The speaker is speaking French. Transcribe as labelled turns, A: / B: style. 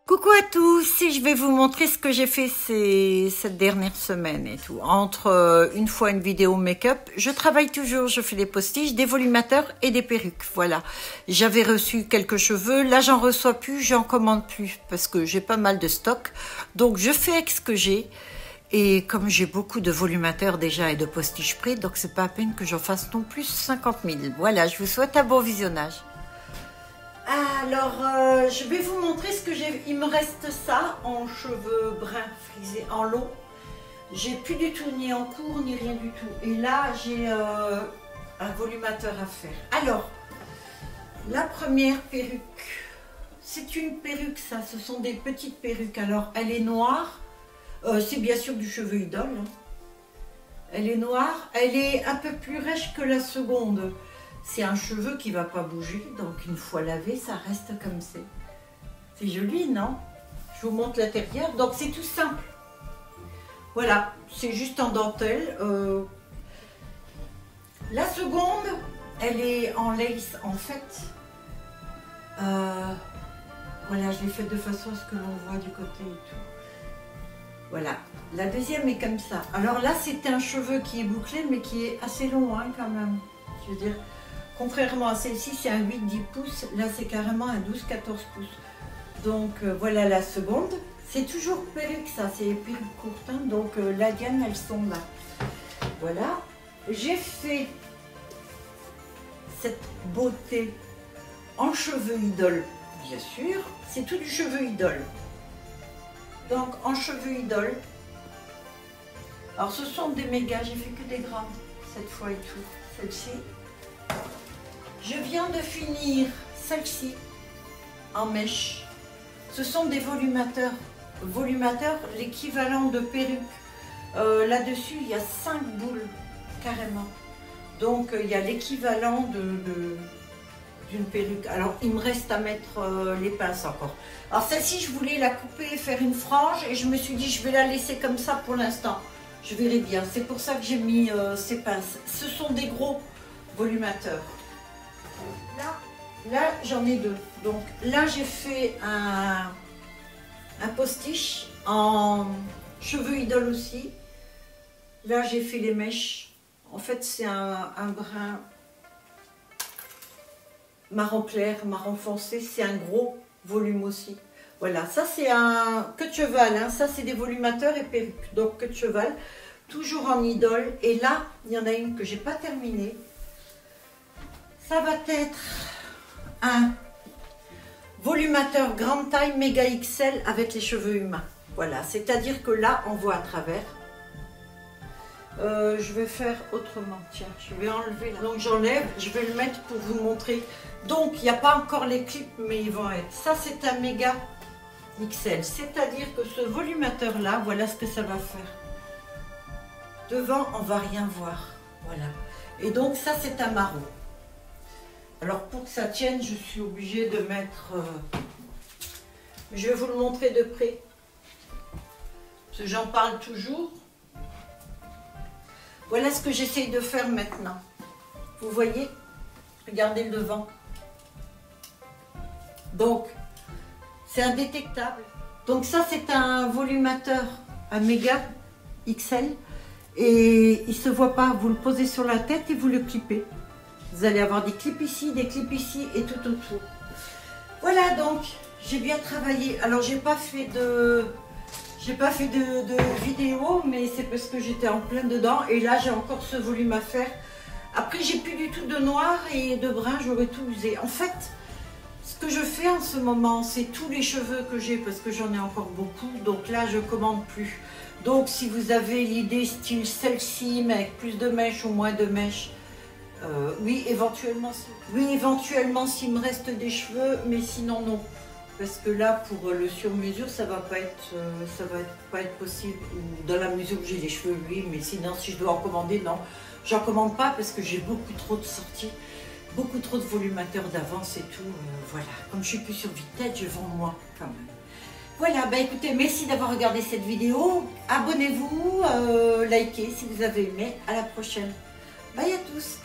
A: Coucou à tous, et je vais vous montrer ce que j'ai fait cette dernière semaine et tout. Entre une fois une vidéo make-up, je travaille toujours, je fais des postiches, des volumateurs et des perruques, voilà. J'avais reçu quelques cheveux, là j'en reçois plus, j'en commande plus parce que j'ai pas mal de stock. Donc je fais avec ce que j'ai et comme j'ai beaucoup de volumateurs déjà et de postiches prêts, donc c'est pas à peine que j'en fasse non plus 50 000. Voilà, je vous souhaite un bon visionnage. Alors, je vais vous montrer ce que j'ai. Il me reste ça en cheveux bruns frisés, en long. J'ai plus du tout ni en cours ni rien du tout. Et là, j'ai un volumateur à faire. Alors, la première perruque, c'est une perruque, ça. Ce sont des petites perruques. Alors, elle est noire. C'est bien sûr du cheveu idole. Hein. Elle est noire. Elle est un peu plus rêche que la seconde. C'est un cheveu qui ne va pas bouger, donc une fois lavé, ça reste comme c'est. C'est joli, non? Je vous montre l'intérieur. Donc c'est tout simple. Voilà, c'est juste en dentelle. La seconde, elle est en lace, en fait. Voilà, je l'ai faite de façon à ce que l'on voit du côté et tout. Voilà, la deuxième est comme ça. Alors là, c'est un cheveu qui est bouclé, mais qui est assez long, hein, quand même. Je veux dire... Contrairement à celle-ci, c'est un 8-10 pouces. Là, c'est carrément un 12-14 pouces. Donc, voilà la seconde. C'est toujours perruque, ça. C'est perruque courte. Hein. Donc, la diane, elles sont là. Voilà. J'ai fait cette beauté en cheveux idole, bien sûr. C'est tout du cheveu idole. Donc, en cheveux idole. Alors, ce sont des mégas. J'ai fait que des grandes cette fois et tout. Celle-ci. Je viens de finir celle-ci en mèche. Ce sont des volumateurs. Volumateurs, l'équivalent de perruque. Là-dessus, il y a 5 boules, carrément. Donc, il y a l'équivalent d'une perruque. Alors, il me reste à mettre les pinces encore. Alors, celle-ci, je voulais la couper et faire une frange. Et je me suis dit, je vais la laisser comme ça pour l'instant. Je verrai bien. C'est pour ça que j'ai mis ces pinces. Ce sont des gros volumateurs. Là j'en ai deux. Donc là, j'ai fait un postiche en cheveux idole aussi. Là, j'ai fait les mèches. En fait, c'est un brun marron clair, marron foncé. C'est un gros volume aussi. Voilà, ça c'est un queue de cheval. Hein. Ça, c'est des volumateurs et perruques. Donc, queue de cheval, toujours en idole. Et là, il y en a une que j'ai pas terminée. Ça va être un volumateur grande taille méga XL avec les cheveux humains. Voilà, c'est-à-dire que là, on voit à travers. Je vais faire autrement. Tiens, je vais enlever là. Donc j'enlève, je vais le mettre pour vous montrer. Donc, il n'y a pas encore les clips, mais ils vont être. Ça, c'est un méga XL. C'est-à-dire que ce volumateur-là, voilà ce que ça va faire. Devant, on ne va rien voir. Voilà. Et donc, ça, c'est un marron. Alors pour que ça tienne, je suis obligée de mettre... je vais vous le montrer de près. Parce que j'en parle toujours. Voilà ce que j'essaye de faire maintenant. Vous voyez? Regardez le devant. Donc, c'est indétectable. Donc ça, c'est un volumateur, un méga XL. Et il ne se voit pas. Vous le posez sur la tête et vous le clippez. Vous allez avoir des clips ici et tout autour. Voilà, donc j'ai bien travaillé. Alors j'ai pas fait de vidéo, mais c'est parce que j'étais en plein dedans. Et là j'ai encore ce volume à faire. Après j'ai plus du tout de noir et de brun, j'aurais tout usé. En fait, ce que je fais en ce moment, c'est tous les cheveux que j'ai parce que j'en ai encore beaucoup. Donc là je commande plus. Donc si vous avez l'idée style celle-ci, mais avec plus de mèches ou moins de mèches. Oui, éventuellement s'il me reste des cheveux, mais sinon non. Parce que là, pour le sur-mesure, ça va pas être possible. Dans la mesure où j'ai les cheveux, oui, mais sinon, si je dois en commander, non. J'en commande pas parce que j'ai beaucoup trop de sorties, beaucoup trop de volumateurs d'avance et tout. Voilà, comme je suis plus sur Vinted, je vends moins quand même. Voilà, bah écoutez, merci d'avoir regardé cette vidéo. Abonnez-vous, likez si vous avez aimé. À la prochaine. Bye à tous.